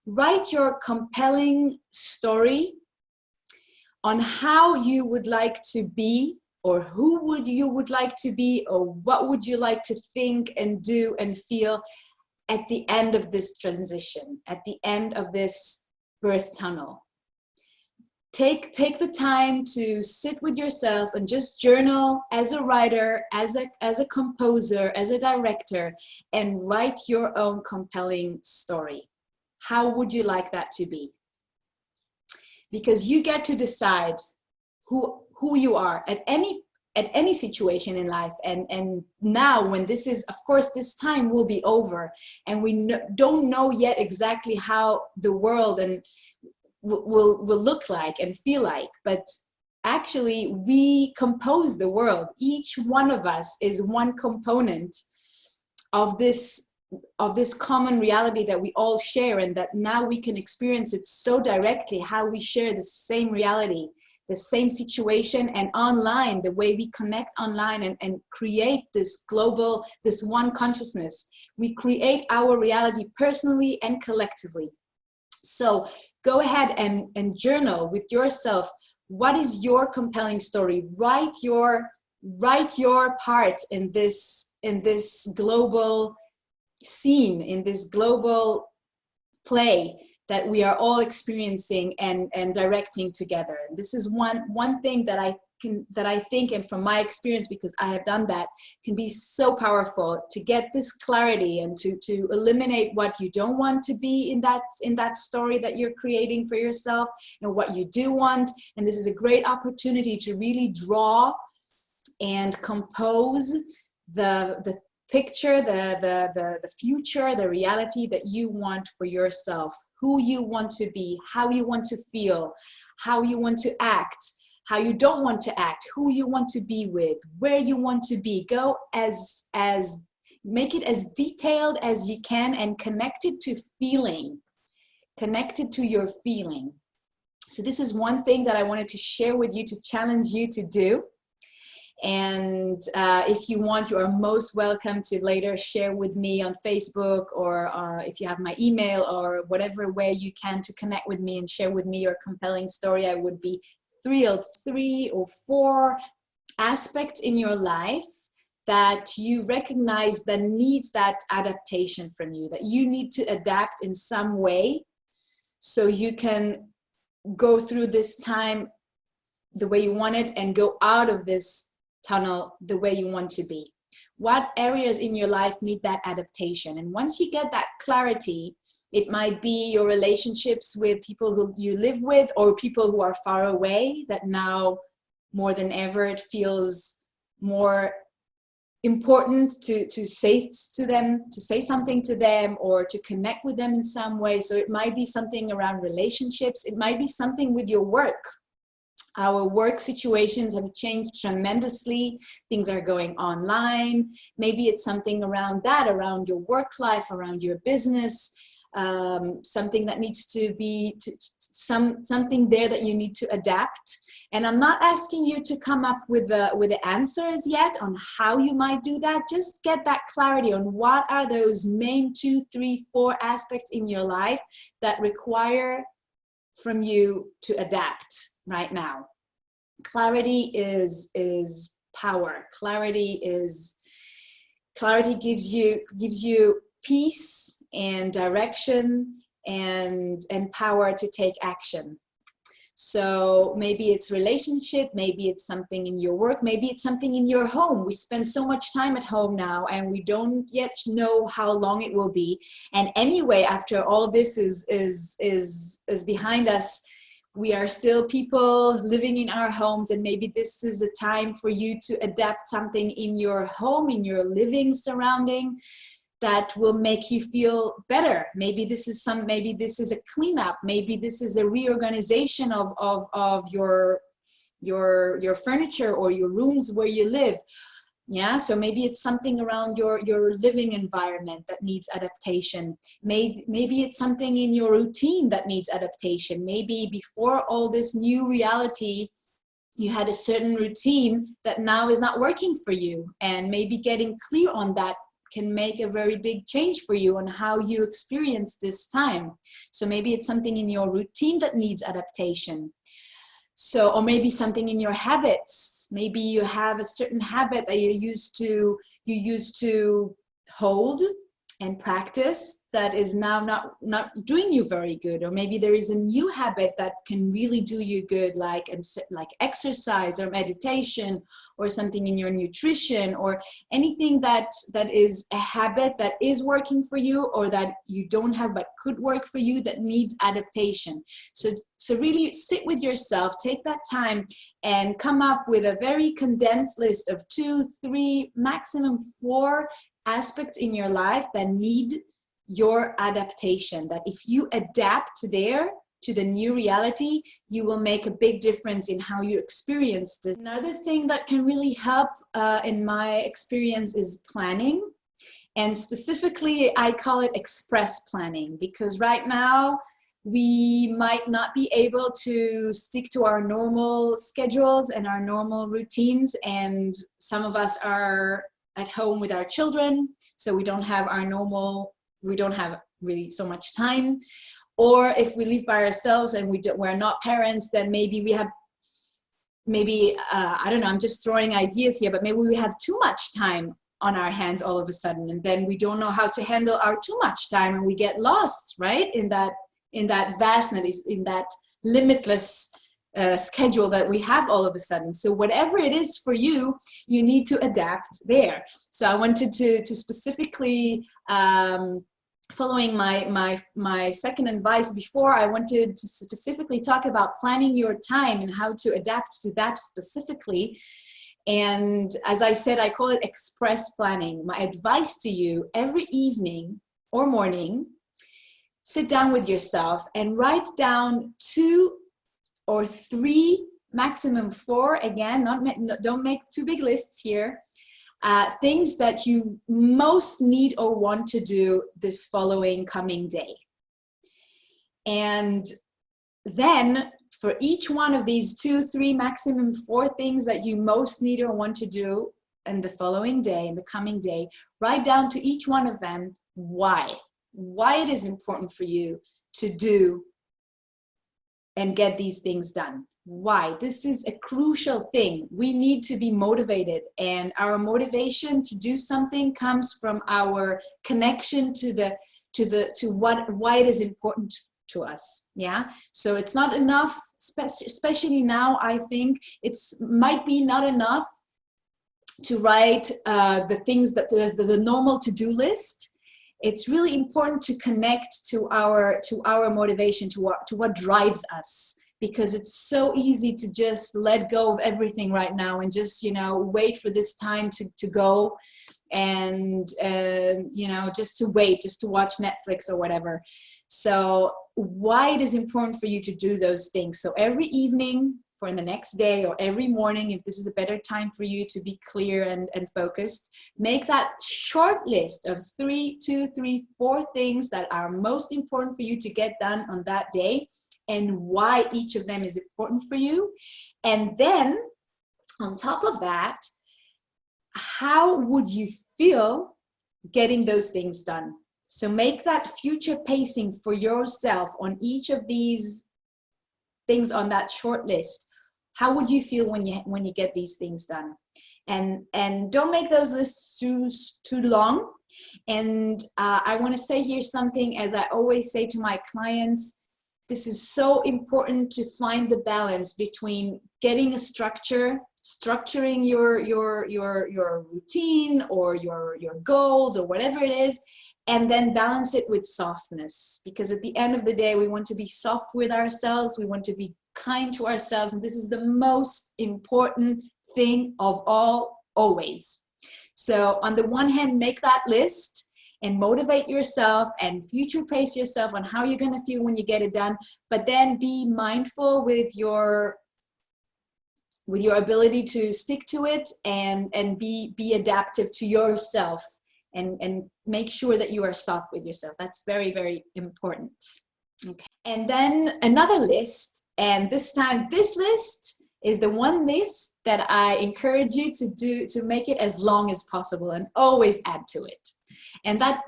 write your compelling story on how you would like to be, or who you would like to be, or what would you like to think and do and feel at the end of this transition, at the end of this birth tunnel. Take the time to sit with yourself and just journal as a writer, as a composer, as a director, and write your own compelling story. How would you like that to be? Because you get to decide who you are at any situation in life. And now, when this is, of course, this time will be over, and we don't know yet exactly how the world and will look like and feel like, but actually we compose the world. Each one of us is one component of this common reality that we all share, and that now we can experience it so directly, how we share the same reality, the same situation, and online, the way we connect online and create this global, this one consciousness. We create our reality personally and collectively. So go ahead and journal with yourself. What is your compelling story? Write your part in this global scene, in this global play that we are all experiencing and directing together. And this is one thing that I think, and from my experience, because I have done that, can be so powerful to get this clarity and to eliminate what you don't want to be in that story that you're creating for yourself, and what you do want. And this is a great opportunity to really draw and compose the picture, the future, the reality that you want for yourself, who you want to be, how you want to feel, how you want to act, how you don't want to act, who you want to be with, where you want to be. Go make it as detailed as you can, and connect it to feeling, connect it to your feeling. So this is one thing that I wanted to share with you, to challenge you to do. And if you want, you are most welcome to later share with me on Facebook, or if you have my email, or whatever way you can to connect with me and share with me your compelling story. I would be thrilled. 3 or 4 aspects in your life that you recognize that needs that adaptation from you, that you need to adapt in some way so you can go through this time the way you want it and go out of this tunnel the way you want to be. What areas in your life need that adaptation? And once you get that clarity, it might be your relationships with people who you live with, or people who are far away, that now more than ever it feels more important to say to them, to say something to them, or to connect with them in some way. So it might be something around relationships. It might be something with your work. Our work situations have changed tremendously. Things are going online. Maybe it's something around that, around your work life, around your business, something that needs to be, something there that you need to adapt. And I'm not asking you to come up with the answers yet on how you might do that. Just get that clarity on what are those main 2, 3, 4 aspects in your life that require from you to adapt right now. Clarity is power. Clarity gives you peace and direction and power to take action. So maybe it's relationship, maybe it's something in your work, maybe it's something in your home. We spend so much time at home now, and we don't yet know how long it will be. And anyway, after all this is behind us, we are still people living in our homes, and maybe this is a time for you to adapt something in your home, in your living surrounding, that will make you feel better. Maybe this is a cleanup. Maybe this is a reorganization of your furniture or your rooms where you live. Yeah, so maybe it's something around your living environment that needs adaptation. Maybe it's something in your routine that needs adaptation. Maybe before all this new reality, you had a certain routine that now is not working for you, and maybe getting clear on that can make a very big change for you on how you experience this time. So maybe it's something in your routine that needs adaptation. So, or maybe something in your habits. Maybe you have a certain habit that you used to hold and practice that is now not doing you very good. Or maybe there is a new habit that can really do you good, like exercise or meditation, or something in your nutrition, or anything that is a habit that is working for you, or that you don't have but could work for you, that needs adaptation. So really sit with yourself, take that time and come up with a very condensed list of 2, 3, maximum 4 aspects in your life that need your adaptation, that if you adapt there to the new reality, you will make a big difference in how you experience this. Another thing that can really help in my experience is planning. And specifically, I call it express planning, because right now we might not be able to stick to our normal schedules and our normal routines. And some of us are at home with our children, so we don't have really so much time. Or if we live by ourselves and we're not parents, then maybe we have, I don't know, I'm just throwing ideas here, but maybe we have too much time on our hands all of a sudden, and then we don't know how to handle our too much time, and we get lost, right, in that vastness, in that limitless schedule that we have all of a sudden. So whatever it is for you, you need to adapt there. So I wanted to specifically, following my second advice before, I wanted to specifically talk about planning your time and how to adapt to that specifically. And as I said, I call it express planning. My advice to you: every evening or morning, sit down with yourself and write down 2 or 3, maximum 4, again, don't make too big lists here, things that you most need or want to do this following coming day. And then for each one of these 2, 3, maximum 4 things that you most need or want to do in the following day, in the coming day, write down to each one of them why it is important for you to do and get these things done. Why? This is a crucial thing. We need to be motivated, and our motivation to do something comes from our connection to why it is important to us. Yeah. So it's not enough, especially now, I think might be not enough to write the things that the normal to-do list. It's really important to connect to our motivation, to what drives us, because it's so easy to just let go of everything right now and just, wait for this time to go, and just to wait, just to watch Netflix or whatever. So why it is important for you to do those things. So every evening for the next day, or every morning, if this is a better time for you to be clear and focused, make that short list of 2, 3, 4 things that are most important for you to get done on that day, and why each of them is important for you. And then on top of that, how would you feel getting those things done? So make that future pacing for yourself on each of these things on that short list. How would you feel when you get these things done? And don't make those lists too long. And I want to say here something, as I always say to my clients, this is so important to find the balance between getting a structure, structuring your routine or your goals or whatever it is, and then balance it with softness. Because at the end of the day, we want to be soft with ourselves. We want to be kind to ourselves. And this is the most important thing of all, always. So on the one hand, make that list and motivate yourself and future pace yourself on how you're going to feel when you get it done. But then be mindful with your ability to stick to it, and be adaptive to yourself, and make sure that you are soft with yourself. That's very, very important. Okay. And then another list, and this time this list is the one list that I encourage you to make it as long as possible, and always add to it. And that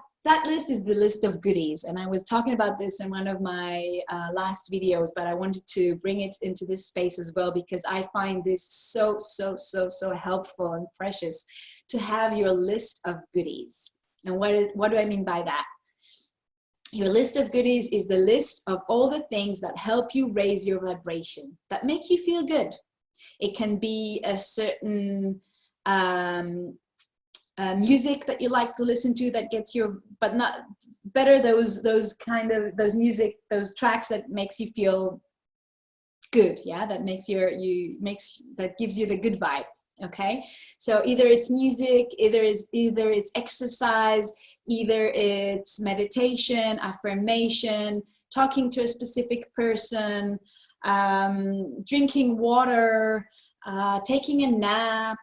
list is the list of goodies. And I was talking about this in one of my last videos, but I wanted to bring it into this space as well, because I find this so helpful and precious to have your list of goodies. And what do I mean by that? Your list of goodies is the list of all the things that help you raise your vibration, that make you feel good. It can be a certain music that you like to listen to that gets your, but not better, those music, those tracks that makes you feel good, yeah, that makes that gives you the good vibe. Okay, so either it's music, either it's exercise, either it's meditation, affirmation, talking to a specific person, drinking water, taking a nap,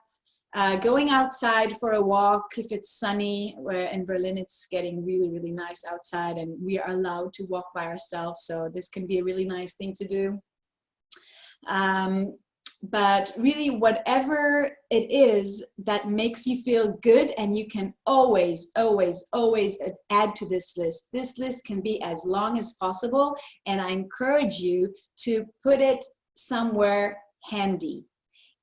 going outside for a walk if it's sunny. Where in Berlin it's getting really nice outside, and we are allowed to walk by ourselves, so this can be a really nice thing to do. But really, whatever it is that makes you feel good, and you can always add to this list. This list can be as long as possible, and I encourage you to put it somewhere handy.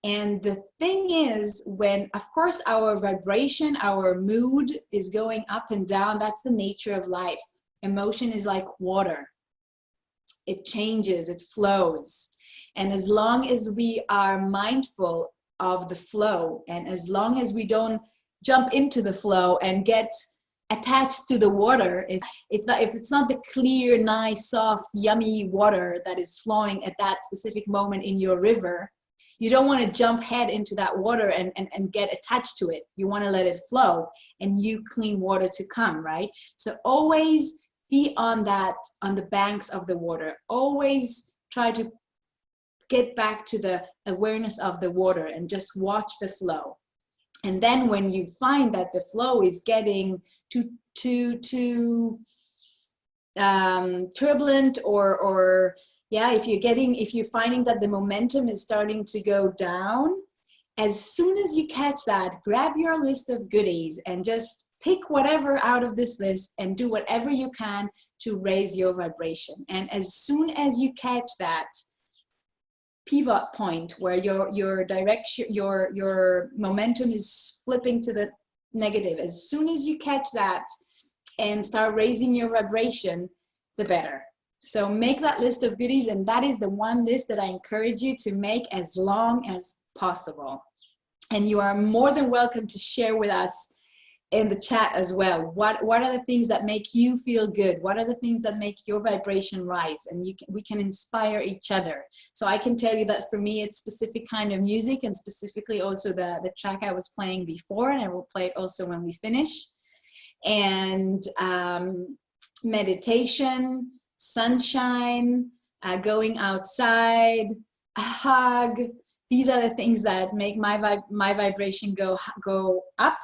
And the thing is, when, of course, our vibration, our mood is going up and down, that's the nature of life. Emotion is like water. It changes, it flows. And as long as we are mindful of the flow, and as long as we don't jump into the flow and get attached to the water, if it's not the clear, nice, soft, yummy water that is flowing at that specific moment in your river, you don't want to jump head into that water and get attached to it. You want to let it flow, and you clean water to come, right? So always be on the banks of the water. Always try to get back to the awareness of the water and just watch the flow. And then when you find that the flow is getting too turbulent, or yeah, if you're finding that the momentum is starting to go down, as soon as you catch that, grab your list of goodies and just pick whatever out of this list and do whatever you can to raise your vibration. And as soon as you catch that pivot point where your direction, your momentum is flipping to the negative, as soon as you catch that and start raising your vibration, the better. So make that list of goodies, and that is the one list that I encourage you to make as long as possible. And you are more than welcome to share with us in the chat as well. What are the things that make you feel good? What are the things that make your vibration rise? And we can inspire each other. So I can tell you that for me, it's specific kind of music, and specifically also the track I was playing before, and I will play it also when we finish. And meditation, sunshine, going outside, a hug. These are the things that make my vibration go up.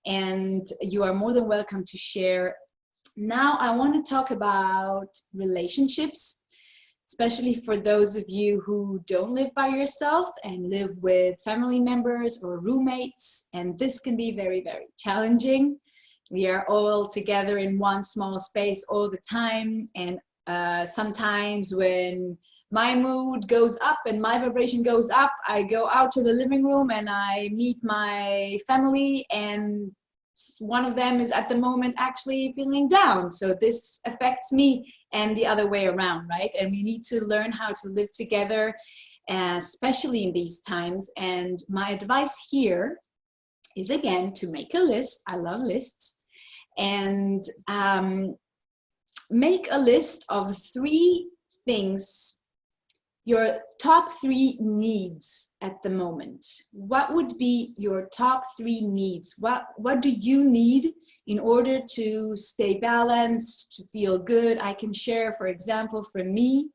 And you are more than welcome to share. Now I want to talk about relationships, especially for those of you who don't live by yourself and live with family members or roommates. And this can be very challenging. We are all together in one small space all the time. And sometimes when my mood goes up and my vibration goes up, I go out to the living room and I meet my family, and one of them is at the moment actually feeling down. So this affects me, and the other way around, right? And we need to learn how to live together, especially in these times. And my advice here is, again, to make a list. I love lists. And make a list of 3 things, your top 3 needs at the moment. What would be your top 3 needs? What do you need in order to stay balanced, to feel good? I can share, for example, for me,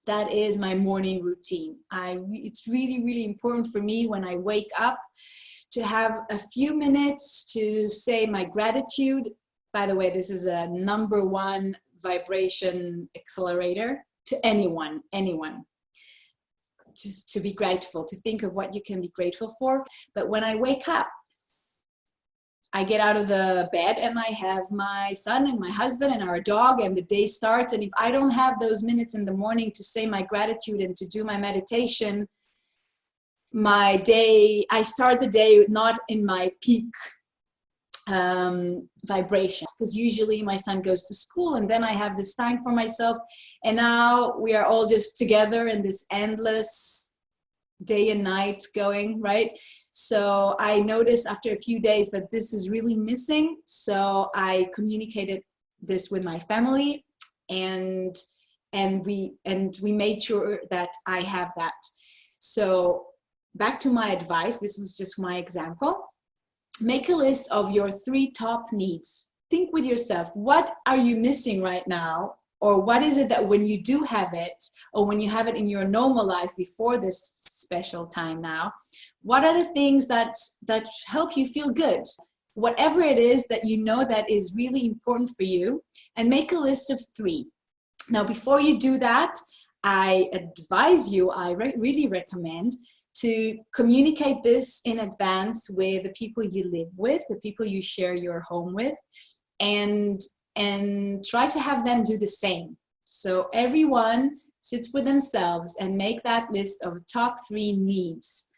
that is my morning routine. It's really important for me when I wake up to have a few minutes to say my gratitude. By the way, this is a #1 vibration accelerator to anyone. Just to be grateful, to think of what you can be grateful for. But when I wake up, I get out of the bed and I have my son and my husband and our dog, and the day starts. And if I don't have those minutes in the morning to say my gratitude and to do my meditation, my day, I start the day not in my peak vibration, because usually my son goes to school and then I have this time for myself, and now we are all just together in this endless day and night going, right? So I noticed after a few days that this is really missing. So I communicated this with my family, and we made sure that I have that. So back to my advice, this was just my example. Make a list of your 3 top needs. Think with yourself, what are you missing right now? Or what is it that when you do have it, or when you have it in your normal life before this special time now, what are the things that help you feel good? Whatever it is that you know that is really important for you, and make a list of 3. Now, before you do that, I advise you, I really recommend to communicate this in advance with the people you live with, the people you share your home with, and try to have them do the same. So everyone sits with themselves and make that list of top 3 needs,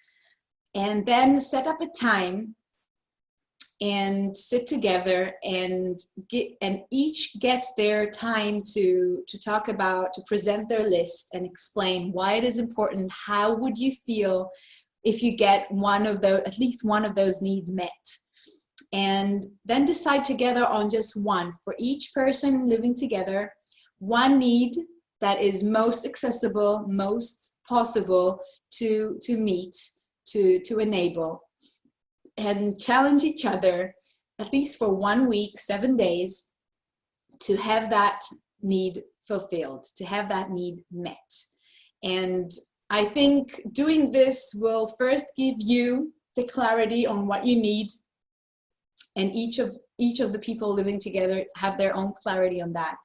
and then set up a time and sit together and each gets their time to talk about, to present their list and explain why it is important. How would you feel if you get one of those, at least one of those needs met? And then decide together on just one for each person living together, one need that is most accessible, most possible to meet, to enable. And challenge each other, at least for 1 week, 7 days, to have that need fulfilled, to have that need met. And I think doing this will first give you the clarity on what you need, and each of the people living together have their own clarity on that.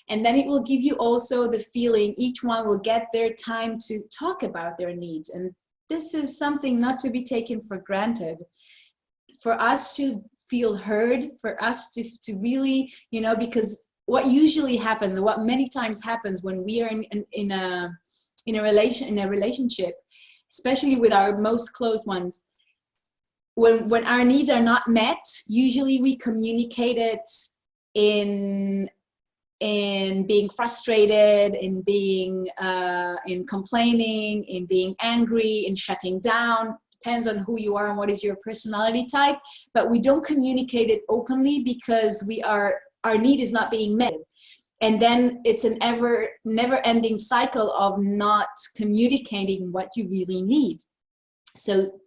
And then it will give you also the feeling, each one will get their time to talk about their needs. And this is something not to be taken for granted. For us to feel heard, for us to really, you know, because what usually happens, what many times happens when we are in a relationship, especially with our most close ones, when our needs are not met, usually we communicate it in being frustrated, in being in complaining, in being angry, in shutting down. Depends on who you are and what is your personality type, but we don't communicate it openly because our need is not being met. And then it's an never-ending cycle of not communicating what you really need. So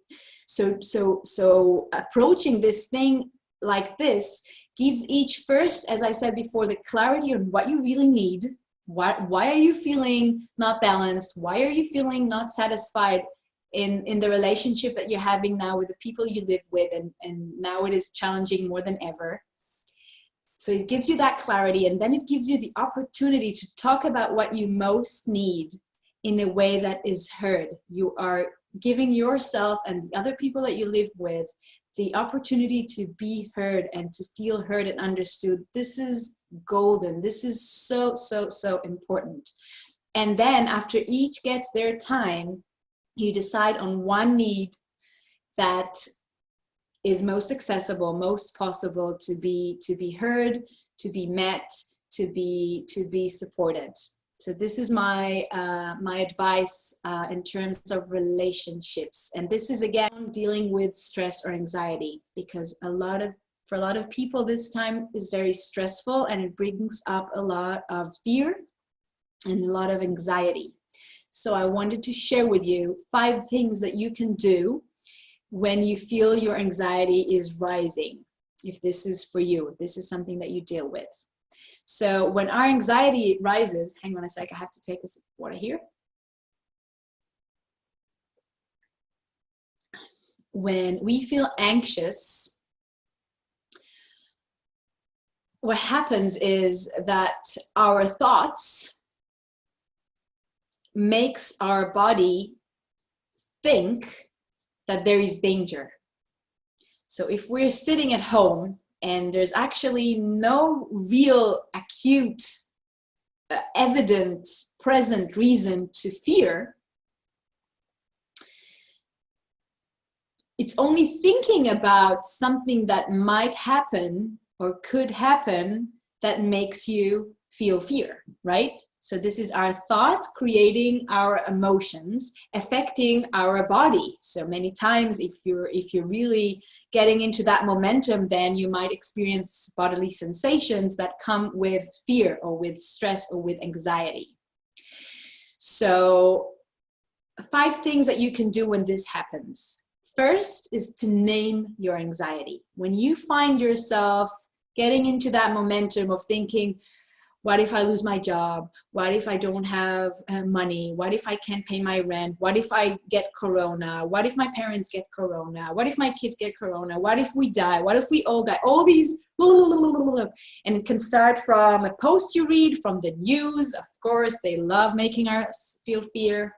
approaching this thing like this gives each, first, as I said before, the clarity on what you really need. Why are you feeling not balanced? Why are you feeling not satisfied in the relationship that you're having now with the people you live with, and now it is challenging more than ever. So it gives you that clarity, and then it gives you the opportunity to talk about what you most need in a way that is heard. You are giving yourself and the other people that you live with the opportunity to be heard and to feel heard and understood. This is golden. This is so, so, so important. And then after each gets their time, you decide on one need that is most accessible, most possible to be heard, to be met, to be supported. So this is my my advice in terms of relationships. And this is again dealing with stress or anxiety, because for a lot of people this time is very stressful, and it brings up a lot of fear and a lot of anxiety. So I wanted to share with you 5 things that you can do when you feel your anxiety is rising, if this is for you, if this is something that you deal with. So when our anxiety rises, hang on a sec, I have to take a sip of water here. When we feel anxious, what happens is that our thoughts makes our body think that there is danger. So if we're sitting at home and there's actually no real acute, evident, present reason to fear, it's only thinking about something that might happen or could happen that makes you feel fear, right? So this is our thoughts creating our emotions, affecting our body. So many times if you're really getting into that momentum, then you might experience bodily sensations that come with fear or with stress or with anxiety. So 5 things that you can do when this happens. First is to name your anxiety. When you find yourself getting into that momentum of thinking, what if I lose my job? What if I don't have money? What if I can't pay my rent? What if I get corona? What if my parents get corona? What if my kids get corona? What if we die? What if we all die? All these, and it can start from a post you read, from the news. Of course, they love making us feel fear.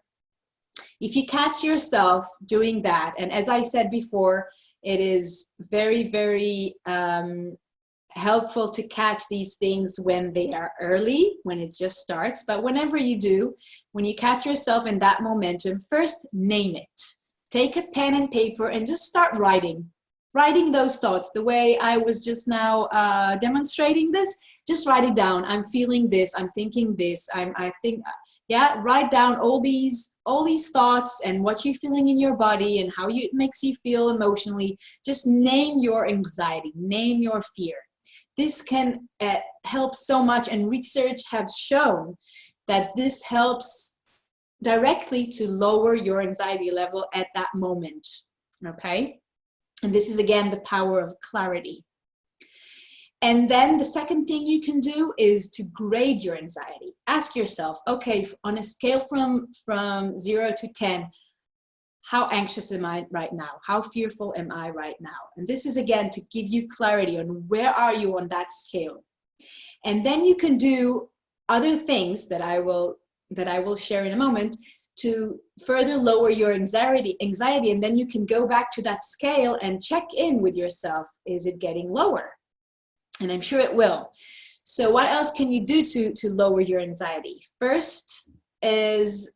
If you catch yourself doing that, and as I said before, it is very, very helpful to catch these things when they are early, when it just starts. But whenever you do, when you catch yourself in that momentum, first name it. Take a pen and paper and just start writing those thoughts the way I was just now demonstrating this. Just write it down. I'm feeling this, I'm thinking this, I think, yeah, write down all these thoughts and what you're feeling in your body and how it makes you feel emotionally. Just name your anxiety, name your fear. This can help so much, and research has shown that this helps directly to lower your anxiety level at that moment, okay? And this is, again, the power of clarity. And then the second thing you can do is to grade your anxiety. Ask yourself, okay, on a scale from 0 to 10, how anxious am I right now? How fearful am I right now? And this is, again, to give you clarity on where are you on that scale. And then you can do other things that I will share in a moment to further lower your anxiety, and then you can go back to that scale and check in with yourself. Is it getting lower? And I'm sure it will. So what else can you do to lower your anxiety? First is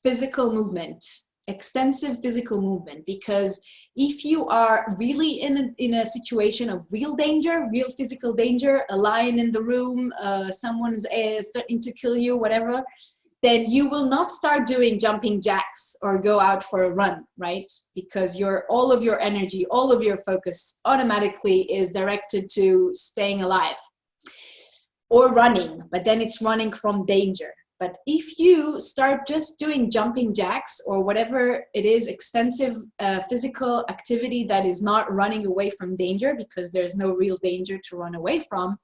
physical movement. Extensive physical movement, because if you are really in a situation of real danger, real physical danger, a lion in the room, someone's threatening to kill you, whatever, then you will not start doing jumping jacks or go out for a run, right? Because all of your energy, all of your focus automatically is directed to staying alive or running, but then it's running from danger. But if you start just doing jumping jacks or whatever it is, extensive physical activity that is not running away from danger, because there's no real danger to run away from,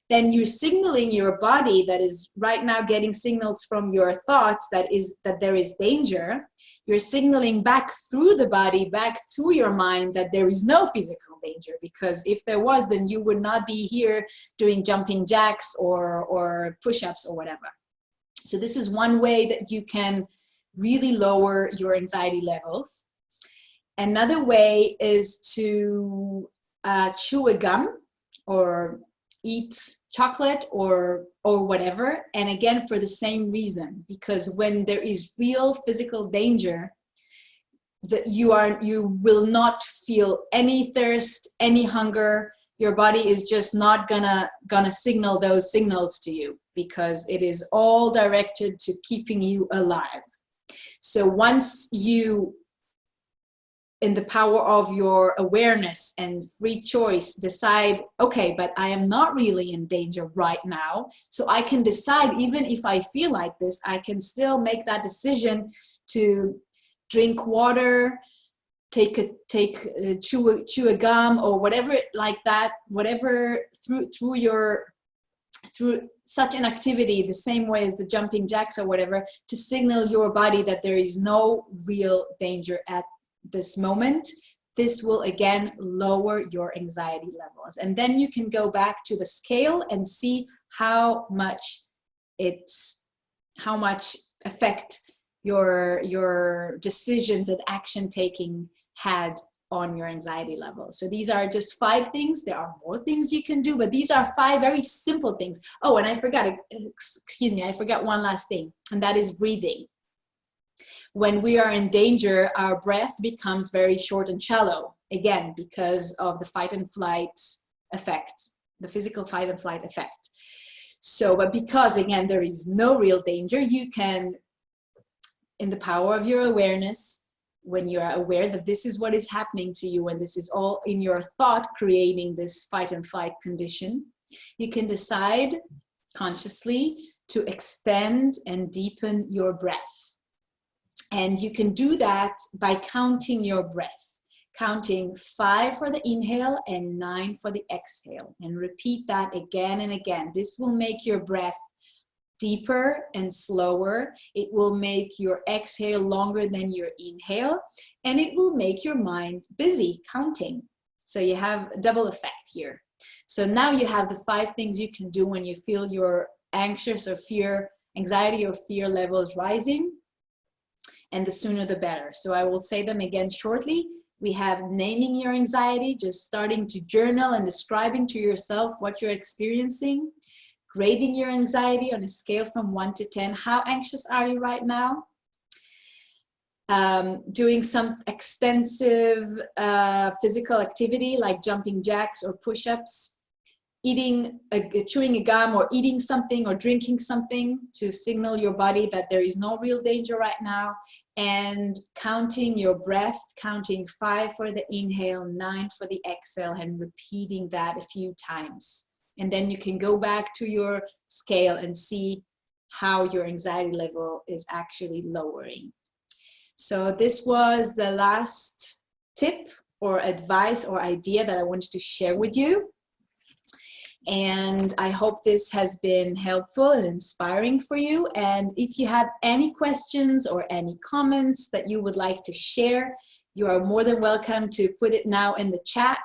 then you're signaling your body that is right now getting signals from your thoughts that there is danger. You're signaling back through the body, back to your mind, that there is no physical danger, because if there was, then you would not be here doing jumping jacks or push-ups or whatever. So this is one way that you can really lower your anxiety levels. Another way is to chew a gum or eat chocolate or whatever. And again, for the same reason, because when there is real physical danger, that you will not feel any thirst, any hunger. Your body is just not gonna signal those signals to you, because it is all directed to keeping you alive. So once you, in the power of your awareness and free choice, decide, okay, but I am not really in danger right now, so I can decide, even if I feel like this, I can still make that decision to drink water, chew a gum or whatever like that, whatever, through such an activity, the same way as the jumping jacks or whatever, to signal your body that there is no real danger at this moment. This will again lower your anxiety levels, and then you can go back to the scale and see how much effect your decisions and action taking had on your anxiety level. So these are just 5 things. There are more things you can do, but these are 5 very simple things. Oh, and I forgot, excuse me, I forgot one last thing, and that is breathing. When we are in danger, our breath becomes very short and shallow, again, because of the fight and flight effect, the physical fight and flight effect. So, but because, again, there is no real danger, you can, in the power of your awareness, when you are aware that this is what is happening to you and this is all in your thought creating this fight and flight condition, you can decide consciously to extend and deepen your breath. And you can do that by counting your breath. Counting 5 for the inhale and 9 for the exhale. And repeat that again and again. This will make your breath deeper and slower. It will make your exhale longer than your inhale. And it will make your mind busy counting. So you have a double effect here. So now you have the 5 things you can do when you feel your anxious or anxiety or fear levels rising. And the sooner the better. So I will say them again shortly. We have naming your anxiety, just starting to journal and describing to yourself what you're experiencing. Grading your anxiety on a scale from 1 to 10. How anxious are you right now? Doing some extensive physical activity like jumping jacks or push-ups. Chewing a gum or eating something or drinking something to signal your body that there is no real danger right now. And counting your breath, counting 5 for the inhale, 9 for the exhale, and repeating that a few times. And then you can go back to your scale and see how your anxiety level is actually lowering. So this was the last tip or advice or idea that I wanted to share with you. And I hope this has been helpful and inspiring for you. And if you have any questions or any comments that you would like to share, you are more than welcome to put it now in the chat.